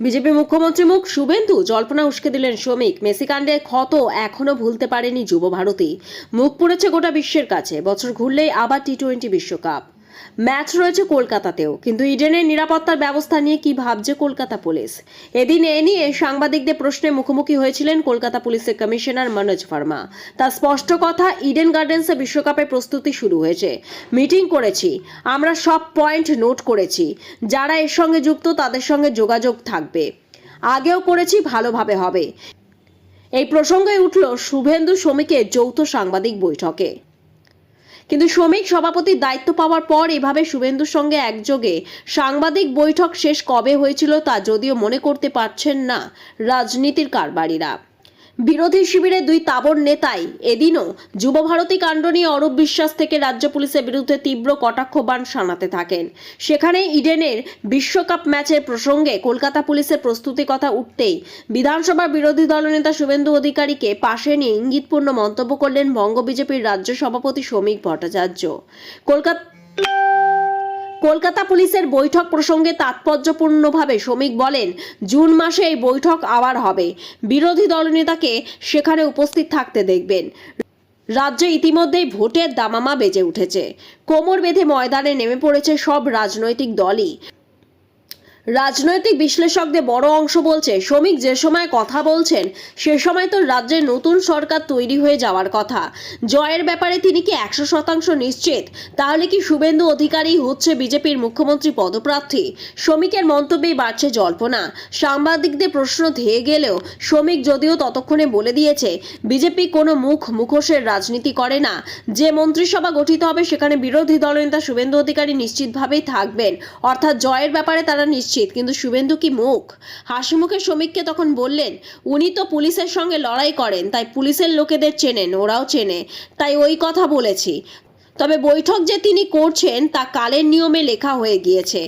BJP মুখ্যমন্ত্রী মুখ শুভেন্দু জল্পনা উস্কে দিলেন শ্রমিক মেসিকাণ্ডে ক্ষত এখনো ভুলতে পারেনি যুব ভারতী। মুখ পুড়েছে গোটা বিশ্বের কাছে। বছর ঘুরলেই আবার টি-20 বিশ্বকাপ ম্যাচ রয়েছে কলকাতাতেও, কিন্তু ইডেনের নিরাপত্তার ব্যবস্থা নিয়ে কি ভাবছে কলকাতা পুলিশ? এদিন এ নিয়ে সাংবাদিকদের প্রশ্নের মুখোমুখি হয়েছিলেন কলকাতা পুলিশের কমিশনার মনোজ ভার্মা। তার স্পষ্ট কথা, ইডেন গার্ডেন্সে বিশ্বকাপের প্রস্তুতি শুরু হয়েছে। মিটিং করেছি, আমরা সব পয়েন্ট নোট করেছি। যারা এর সঙ্গে যুক্ত তাদের সঙ্গে যোগাযোগ থাকবে। আগেও করেছি, ভালোভাবে হবে। এই প্রসঙ্গে উঠল শুভেন্দু শ্রমিকের যৌথ সাংবাদিক বৈঠকে। কিন্তু শ্রমিক সভাপতির দায়িত্ব পাওয়ার পর এভাবে শুভেন্দুর সঙ্গে একযোগে সাংবাদিক বৈঠক শেষ কবে হয়েছিল তা যদিও মনে করতে পারছেন না রাজনীতির কারবারিরা। বিরোধী শিবিরের দুই তাবড় নেতাই এদিনও যুব ভারতী কাণ্ড নিয়ে অরূপ বিশ্বাস থেকে রাজ্য পুলিশের বিরুদ্ধে তীব্র কটাক্ষবাণ শানাতে থাকেন। সেখানে ইডেনের বিশ্বকাপ ম্যাচের প্রসঙ্গে কলকাতা পুলিশের প্রস্তুতি কথা উঠতেই বিধানসভার বিরোধী দলনেতা শুভেন্দু অধিকারীকে পাশে নিয়ে ইঙ্গিতপূর্ণ মন্তব্য করলেন বঙ্গ বিজেপির রাজ্য সভাপতি শ্রমিক ভট্টাচার্য। কলকাতা পুলিশের বৈঠক প্রসঙ্গে তাৎপর্যপূর্ণভাবে শ্রমিক বলেন, জুন মাসে এই বৈঠক আবার হবে। বিরোধী দলনেতাকে সেখানে উপস্থিত থাকতে দেখবেন। রাজ্যে ইতিমধ্যেই ভোটের দামামা বেজে উঠেছে। কোমর বেঁধে ময়দানে নেমে পড়েছে সব রাজনৈতিক দলই। রাজনৈতিক বিশ্লেষকদের বড় অংশ বলছে, শ্রমিক যে সময় কথা বলছেন সে সময় তো রাজ্যের নতুন সরকার তৈরি হয়ে যাওয়ার কথা। জয়ের ব্যাপারে তিনি কি 100% নিশ্চিত? তাহলে কি শুভেন্দু অধিকারী হচ্ছে বিজেপির মুখ্যমন্ত্রী পদপ্রার্থী? শ্রমিকের মন্তব্যেই বাড়ছে জল্পনা। সাংবাদিকদের প্রশ্ন ধেয়ে গেলেও শ্রমিক যদিও ততক্ষণে বলে দিয়েছে, বিজেপি কোনো মুখোশের রাজনীতি করে না। যে মন্ত্রিসভা গঠিত হবে সেখানে বিরোধী দলনেতা শুভেন্দু অধিকারী নিশ্চিতভাবেই থাকবেন। অর্থাৎ জয়ের ব্যাপারে তারা নিশ্চিত, কিন্তু শুভেন্দু কি মুখ? হাসি মুখে শ্রমিককে তখন বললেন, উনি তো পুলিশের সঙ্গে লড়াই করেন, তাই পুলিশের লোকেদের চেনেন, ওরাও চেনে, তাই ওই কথা বলেছি। তবে বৈঠক যে তিনি করছেন তা কালের নিয়মে লেখা হয়ে গিয়েছে।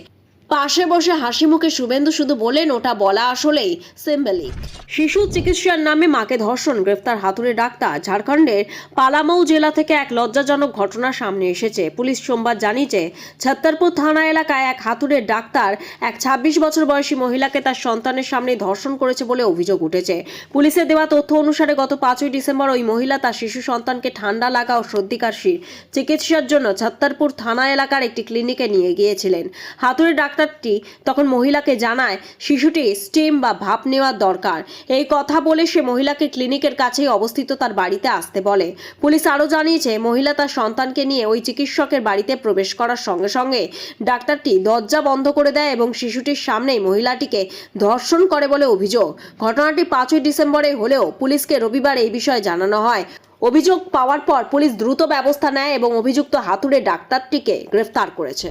পাশে বসে হাসি মুখে শুভেন্দু শুধু বলেন, ওটা বলা আসলেই সিম্বলিক। শিশু চিকিৎসার নামে মাকে ধর্ষণ, গ্রেফতার হাতুড়ে ডাক্তার। ঝাড়খণ্ডের পালামৌ জেলা থেকে এক লজ্জাজনক ঘটনা সামনে এসেছে। পুলিশ সোমবার জানিয়েছে, ছত্তরপুর থানা এলাকায় এক হাতুড়ে ডাক্তার এক 26 বছর বয়সী মহিলাকে তার সন্তানের সামনে ধর্ষণ করেছে বলে অভিযোগ উঠেছে। পুলিশের দেওয়া তথ্য অনুসারে গত 5ই ডিসেম্বর ওই মহিলা তার শিশু সন্তানকে ঠান্ডা লাগা ও সর্দি কাশির চিকিৎসার জন্য ছত্তরপুর থানা এলাকার একটি ক্লিনিকে নিয়ে গিয়েছিলেন। হাতুড়ে ডাক্তারটি তখন মহিলাকে জানায় শিশুটি স্টিম বা ভাপ নেওয়ার দরকার। এই কথা বলে সে মহিলাকে ক্লিনিকের কাছেই অবস্থিত তার বাড়িতে আসতে বলে। পুলিশ আরও জানিয়েছে, মহিলা তার সন্তানকে নিয়ে ওই চিকিৎসকের বাড়িতে প্রবেশ করার সঙ্গে সঙ্গে ডাক্তারটি দরজা বন্ধ করে দেয় এবং শিশুটির সামনেই মহিলাটিকে ধর্ষণ করে বলে অভিযোগ। ঘটনাটি 5ই ডিসেম্বরে হলেও পুলিশকে রবিবার এই বিষয়ে জানানো হয়। অভিযোগ পাওয়ার পর পুলিশ দ্রুত ব্যবস্থা নেয় এবং অভিযুক্ত হাতুড়ে ডাক্তারটিকে গ্রেফতার করেছে।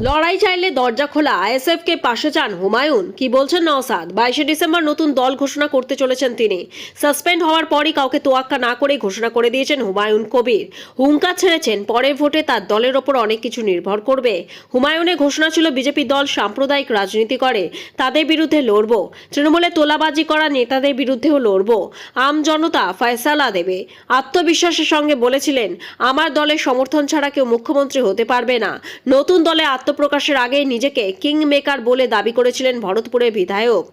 লড়াই চাইলে দরজা খোলা, আইএসএফ কে পাশে চান হুমায়ুন। কি বলছেন নওশাদ? 22শে ডিসেম্বর নতুন দল ঘোষণা করতে চলেছেন তিনি। সাসপেন্ড হওয়ার পরই কাউকে তোয়াক্কা না করে ঘোষণা করে দিয়েছেন হুমায়ুন কবির। হুঙ্কার ছেড়েছেন, পরের ভোটে তার দলের ওপর অনেক কিছু নির্ভর করবে। হুমায়ুনের ঘোষণা ছিল, বিজেপি দল সাম্প্রদায়িক রাজনীতি করে, তাদের বিরুদ্ধে লড়ব। তৃণমূলে তোলাবাজি করা নেতাদের বিরুদ্ধেও লড়ব। আম জনতা ফয়সালা দেবে। আত্মবিশ্বাসের সঙ্গে বলেছিলেন, আমার দলের সমর্থন ছাড়া কেউ মুখ্যমন্ত্রী হতে পারবে না। নতুন দলে আত্মপ্রকাশের আগে নিজেকে কিং মেকার বলে দাবি করেছিলেন ভরতপুরের বিধায়ক।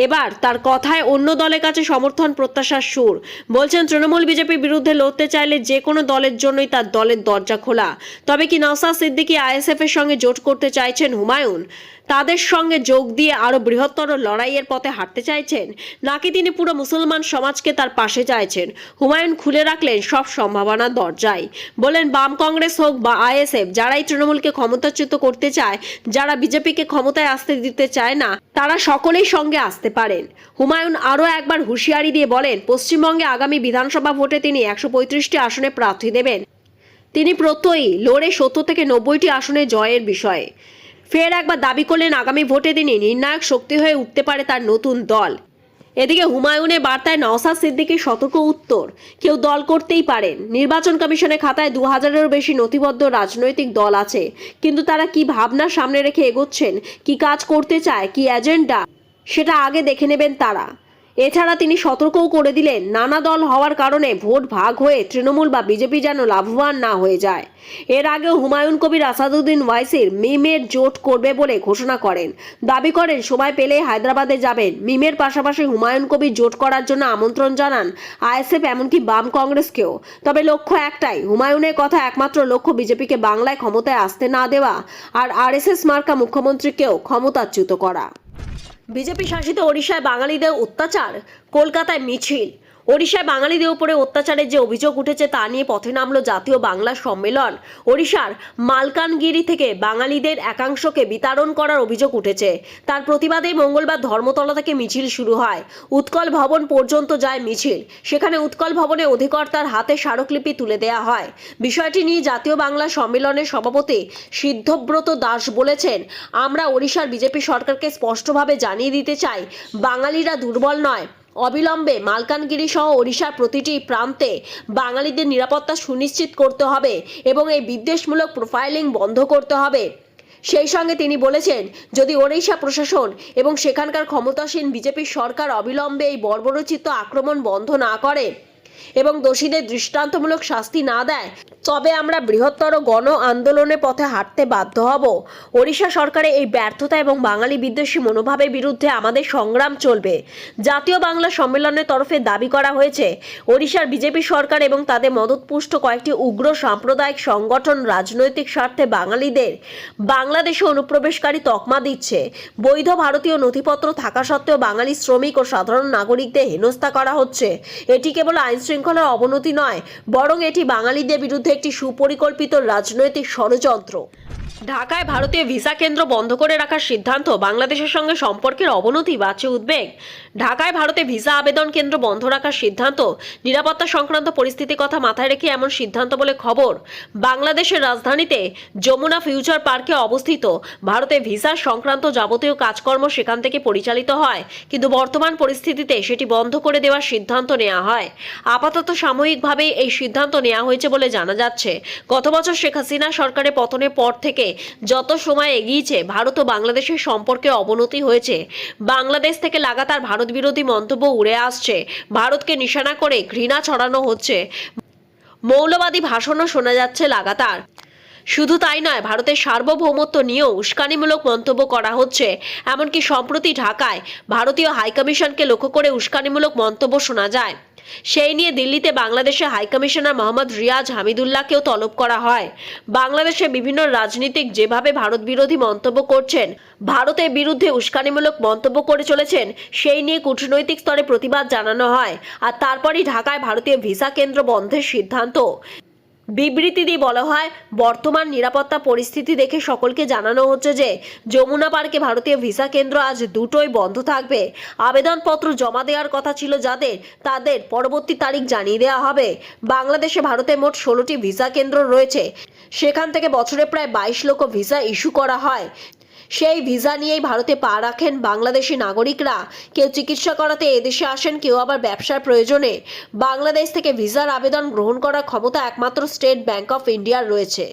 এবার তার কথায় অন্য দলের কাছে সমর্থন প্রত্যাশার সুর। বলছেন, তৃণমূল বিজেপির বিরুদ্ধে লড়তে চাইলে যে কোনো দলের জন্যই তার দলের দরজা খোলা। তবে কি নওশাদ সিদ্দিকী আইএসএফ এর সঙ্গে জোট করতে চাইছেন হুমায়ুন? তাদের সঙ্গে যোগ দিয়ে আরো বৃহত্তর লড়াইয়ের পথে হাঁটতে চাইছেন, নাকি তিনি পুরো মুসলমান সমাজকে তার পাশে চাইছেন? হুমায়ুন খুলে রাখলেন সব সম্ভাবনার দরজায়। বলেন, বাম কংগ্রেস হোক বা আইএসএফ, যারাই তৃণমূলকে ক্ষমতাচ্যুত করতে চায়, যারা বিজেপিকে ক্ষমতায় আসতে দিতে চায় না, তারা সকলেই সঙ্গে আসতে পারেন। হুমায়ুন আরও একবার হুঁশিয়ারি দিয়ে বলেন, পশ্চিমবঙ্গে আগামী বিধানসভা ভোটে তিনি 135টি আসনে প্রার্থী দেবেন। তিনি প্রত্যয়ী লড়ে 70 থেকে 90টি আসনে জয়ের বিষয়ে। ফের একবার দাবি করলেন, আগামী ভোটে তিনি নির্ণায়ক শক্তি হয়ে উঠতে পারে তার নতুন দল। এদিকে হুমায়ুনের বার্তায় নওশাদ সিদ্দিকীর সতর্ক উত্তর, কেউ দল করতেই পারেন। নির্বাচন কমিশনের খাতায় 2000-এরও বেশি নথিবদ্ধ রাজনৈতিক দল আছে, কিন্তু তারা কি ভাবনা সামনে রেখে এগোচ্ছেন, কি কাজ করতে চায়, কি এজেন্ডা, সেটা আগে দেখে নেবেন তারা। এছাড়া তিনি সতর্কও করে দিলেন, নানা দল হওয়ার কারণে ভোট ভাগ হয়ে তৃণমূল বা বিজেপি যেন লাভবান না হয়ে যায়। এর আগেও হুমায়ুন কবির আসাদুদ্দিন ওয়াইসির মিমের জোট করবে বলে ঘোষণা করেন। দাবি করেন সময় পেলে হায়দ্রাবাদে যাবেন। মিমের পাশাপাশি হুমায়ুন কবির জোট করার জন্য আমন্ত্রণ জানান আইএসএফ, এমনকি বাম কংগ্রেসকেও। তবে লক্ষ্য একটাই, হুমায়ুনের কথা একমাত্র লক্ষ্য বিজেপিকে বাংলায় ক্ষমতায় আসতে না দেওয়া আর আরএসএস মার্কা মুখ্যমন্ত্রীকেও ক্ষমতাচ্যুত করা। বিজেপি শাসিত ওড়িশায় বাঙালিদের অত্যাচার, কলকাতায় মিছিল। ওড়িশায় বাঙালিদের উপরে অত্যাচারের যে অভিযোগ উঠেছে তা নিয়ে পথে নামল জাতীয় বাংলা সম্মেলন। ওড়িশার মালকানগিরি থেকে বাঙালিদের একাংশকে বিতাড়ন করার অভিযোগ উঠেছে। তার প্রতিবাদে মঙ্গলবার ধর্মতলা থেকে মিছিল শুরু হয়। উৎকল ভবন পর্যন্ত যায় মিছিল। সেখানে উৎকল ভবনে অধিকর্তার হাতে স্মারকলিপি তুলে দেওয়া হয়। বিষয়টি নিয়ে জাতীয় বাংলা সম্মেলনের সভাপতি সিদ্ধব্রত দাস বলেছেন, আমরা ওড়িশার বিজেপি সরকারকে স্পষ্টভাবে জানিয়ে দিতে চাই, বাঙালিরা দুর্বল নয়। অবিলম্বে মালকানগিরি সহ ওড়িশার প্রতিটি প্রান্তে বাঙালিদের নিরাপত্তা সুনিশ্চিত করতে হবে এবং এই বিদ্বেষমূলক প্রোফাইলিং বন্ধ করতে হবে। সেই সঙ্গে তিনি বলেছেন, যদি ওড়িশা প্রশাসন এবং সেখানকার ক্ষমতাসীন বিজেপি সরকার অবিলম্বে এই বর্বরোচিত আক্রমণ বন্ধ না করে এবং দোষীদের দৃষ্টান্তমূলক শাস্তি না দেয়, তবে আমরা বৃহত্তর গণ আন্দোলনের পথে হাঁটতে বাধ্য হব। ওড়িশা সরকারের এই ব্যর্থতা এবং বাঙালি বিদ্বেষী মনোভাবের বিরুদ্ধে আমাদের সংগ্রাম চলবে। জাতীয় বাংলা সম্মেলনের তরফে দাবি করা হয়েছে, ওড়িশার বিজেপি সরকার এবং তাদের মদতপুষ্ট কয়েকটি উগ্র সাম্প্রদায়িক সংগঠন রাজনৈতিক স্বার্থে বাঙালিদের বাংলাদেশে অনুপ্রবেশকারী তকমা দিচ্ছে। বৈধ ভারতীয় নথিপত্র থাকা সত্ত্বেও বাঙালি শ্রমিক ও সাধারণ নাগরিকদের হেনস্থা করা হচ্ছে। এটি কেবল আইন শৃঙ্খলার অবনতি নয়, বরং এটি বাঙালিদের বিরুদ্ধে একটি সুপরিকল্পিত রাজনৈতিক ষড়যন্ত্র। ঢাকায় ভারতীয় ভিসা কেন্দ্র বন্ধ করে রাখার সিদ্ধান্ত, বাংলাদেশের সঙ্গে সম্পর্কের অবনতি বাড়ছে উদ্বেগ। ঢাকায় ভারতে ভিসা আবেদন কেন্দ্র বন্ধ রাখার সিদ্ধান্ত নিরাপত্তা সংক্রান্ত পরিস্থিতির কথা মাথায় রেখে এমন সিদ্ধান্ত বলে খবর। বাংলাদেশের রাজধানীতে যমুনা ফিউচার পার্কে অবস্থিত ভারতে ভিসা সংক্রান্ত যাবতীয় কাজকর্ম সেখান থেকে পরিচালিত হয়, কিন্তু বর্তমান পরিস্থিতিতে সেটি বন্ধ করে দেওয়ার সিদ্ধান্ত নেওয়া হয়। আপাতত সাময়িকভাবে এই সিদ্ধান্ত নেওয়া হয়েছে বলে জানা যাচ্ছে। গত বছর শেখ হাসিনা সরকারের পতনের পর থেকে যত সময় এগিয়েছে ভারত ও বাংলাদেশের সম্পর্কে অবনতি হয়েছে। বাংলাদেশ থেকে লাগাতার ভারত বিরোধী মন্তব্য উড়ে আসছে। ভারতকে নিশানা করে ঘৃণা ছড়ানো হচ্ছে। মৌলবাদী ভাষণও শোনা যাচ্ছে লাগাতার। শুধু তাই নয়, ভারতের সার্বভৌমত্ব নিয়েও উস্কানিমূলক মন্তব্য করা হচ্ছে। এমনকি সম্প্রতি ঢাকায় ভারতীয় হাইকমিশনকে লক্ষ্য করে উস্কানিমূলক মন্তব্য শোনা যায়। সেই নিয়ে দিল্লিতে বাংলাদেশের হাইকমিশনার মোহাম্মদ রিয়াজ হামিদুল্লাহকেও তলব করা হয়। বাংলাদেশের বিভিন্ন রাজনীতিক যেভাবে ভারত বিরোধী মন্তব্য করছেন, ভারতের বিরুদ্ধে উস্কানিমূলক মন্তব্য করে চলেছেন, সেই নিয়ে কূটনৈতিক স্তরে প্রতিবাদ জানানো হয়। আর তারপরই ঢাকায় ভারতীয় ভিসা কেন্দ্র বন্ধের সিদ্ধান্ত। বিবৃতি দিয়ে বলা হয়, বর্তমান নিরাপত্তা পরিস্থিতি দেখে সকলকে জানানো হচ্ছে যে যমুনা পার্কে ভারতীয় ভিসা কেন্দ্র আজ দুটোই বন্ধ থাকবে। আবেদনপত্র জমা দেওয়ার কথা ছিল যাদের, তাদের পরবর্তী তারিখ জানিয়ে দেওয়া হবে। বাংলাদেশে ভারতে মোট 16টি ভিসা কেন্দ্র রয়েছে। সেখান থেকে বছরে প্রায় 22 লক্ষ ভিসা ইস্যু করা হয়। সেই ভিসা নিয়েই ভারতে পা রাখেন বাংলাদেশি নাগরিকরা। কেউ চিকিৎসা করাতে এদেশে আসেন, কেউ আবার ব্যবসার প্রয়োজনে। বাংলাদেশ থেকে ভিসার আবেদন গ্রহণ করার ক্ষমতা একমাত্র স্টেট ব্যাংক অফ ইন্ডিয়ার রয়েছে।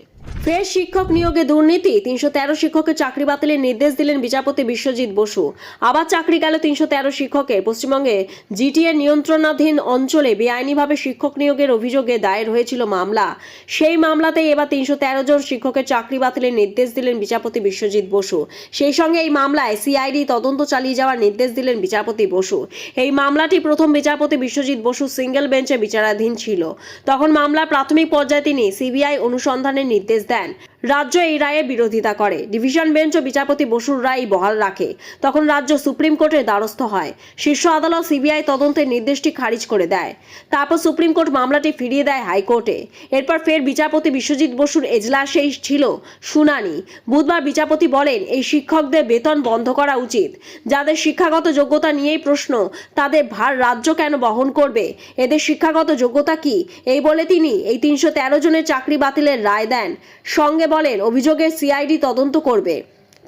ফের শিক্ষক নিয়োগে দুর্নীতি, 313 শিক্ষকের চাকরি বাতিলের নির্দেশ দিলেন বিচারপতি বিশ্বজিৎ বসু। আবার চাকরি গেল 313 শিক্ষকের। পশ্চিমবঙ্গে জিটিএ নিয়ন্ত্রণাধীন অঞ্চলে বেআইনিভাবে শিক্ষক নিয়োগের অভিযোগে দায়ের হয়েছিল মামলা। সেই মামলাতেই এবার 313 জন শিক্ষকের চাকরি বাতিলের নির্দেশ দিলেন বিচারপতি বিশ্বজিৎ বসু। সেই সঙ্গে এই মামলায় সিআইডি তদন্ত চালিয়ে যাওয়ার নির্দেশ দিলেন বিচারপতি বসু। এই মামলাটি প্রথম বিচারপতি বিশ্বজিৎ বসু সিঙ্গেল বেঞ্চে বিচারাধীন ছিল। তখন মামলার প্রাথমিক পর্যায়ে তিনি সিবিআই অনুসন্ধানের নির্দেশ দেন। রাজ্য এই রায়ের বিরোধিতা করে। ডিভিশন বেঞ্চ ও বিচারপতি বসুর রায় বহাল রাখে। তখন রাজ্য সুপ্রিম কোর্টের দ্বারস্থ হয়। শীর্ষ আদালত সিবিআই তদন্তের নির্দেশটি খারিজ করে দেয়। তারপর সুপ্রিম কোর্ট মামলাটি ফিরিয়ে দেয় হাইকোর্টে। এরপর ফের বিচারপতি বিশ্বজিৎ বসুর এজলাসেই ছিল শুনানি। বুধবার বিচারপতি বলেন, এই শিক্ষকদের বেতন বন্ধ করা উচিত। যাদের শিক্ষাগত যোগ্যতা নিয়েই প্রশ্ন, তাদের ভার রাজ্য কেন বহন করবে? এদের শিক্ষাগত যোগ্যতা কি? এই বলে তিনি এই 313 জনের চাকরি বাতিলের রায় দেন। সঙ্গে বলেন, অভিযোগের সিআইডি তদন্ত করবে।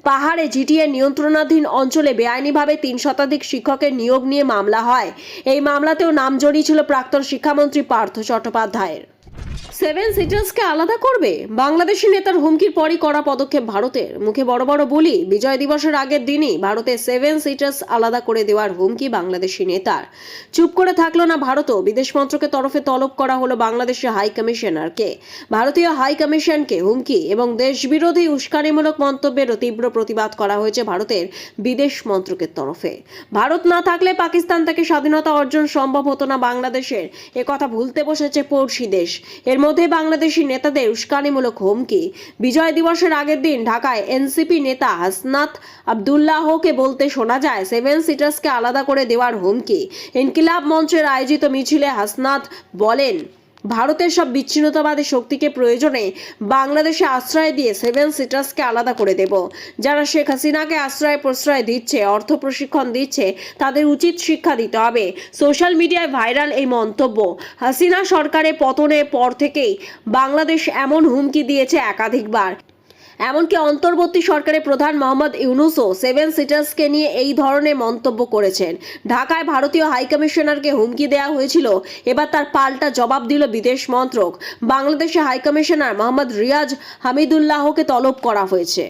পাহাড়ে জিটিএ নিয়ন্ত্রণাধীন অঞ্চলে বেআইনিভাবে 3 শতাধিক শিক্ষকের নিয়োগ নিয়ে মামলা হয়। এই মামলাতেও নাম জড়িয়েছিল প্রাক্তন শিক্ষামন্ত্রী পার্থ চট্টোপাধ্যায়ের। সেভেন সিটার্সকে আলাদা করবে, বাংলাদেশি নেতার হুমকির পরই কড়া পদক্ষেপ ভারতের। মুখে বড় বড় বলি, বিজয় দিবসের আগের দিনই ভারতে সেভেন সিটার্স আলাদা করে দেওয়ার হুমকি বাংলাদেশি নেতার। চুপ করে থাকলো না ভারতও, বিদেশ মন্ত্রকের তরফে তলব করা হলো বাংলাদেশের হাই কমিশনারকে। ভারতীয় হাই কমিশনকে হুমকি এবং দেশবিরোধী উস্কানিমূলক মন্তব্যেরও তীব্র প্রতিবাদ করা হয়েছে ভারতের বিদেশ মন্ত্রকের তরফে। ভারত না থাকলে পাকিস্তান থেকে স্বাধীনতা অর্জন সম্ভব হতো না বাংলাদেশের, একথা ভুলতে বসেছে পড়শি দেশ। এর মধ্যে বাংলাদেশি নেতাদের উস্কানিমূলক হুমকি। বিজয় দিবসের আগের দিন ঢাকায় এনসিপি নেতা হাসনাত আব্দুল্লাহকে বলতে শোনা যায় সেভেন সিটার্সকে আলাদা করে দেওয়ার হুমকি। ইনকিলাব মঞ্চের আয়োজিত মিছিলে হাসনাত বলেন, ভারতের সব বিচ্ছিন্নতাবাদী শক্তিকে প্রয়োজনে বাংলাদেশে আশ্রয় দিয়ে সেভেন সিটার্সকে আলাদা করে দেব। যারা শেখ হাসিনাকে আশ্রয় প্রশ্রয় দিচ্ছে, অর্থ প্রশিক্ষণ দিচ্ছে, তাদের উচিত শিক্ষা দিতে হবে। সোশ্যাল মিডিয়ায় ভাইরাল এই মন্তব্য। হাসিনা সরকারের পতনের পর থেকেই বাংলাদেশ এমন হুমকি দিয়েছে একাধিকবার। এমনকি অন্তর্বর্তী সরকারের প্রধান মোহাম্মদ ইউনূসও সেভেন সিটার্সকে নিয়ে এই ধরনের মন্তব্য করেছেন। ঢাকায় ভারতীয় হাইকমিশনারকে হুমকি দেওয়া হয়েছিল, এবার তার পাল্টা জবাব দিল বিদেশ মন্ত্রক। বাংলাদেশে হাইকমিশনার মোহাম্মদ রিয়াজ হামিদুল্লাহকে তলব করা হয়েছে।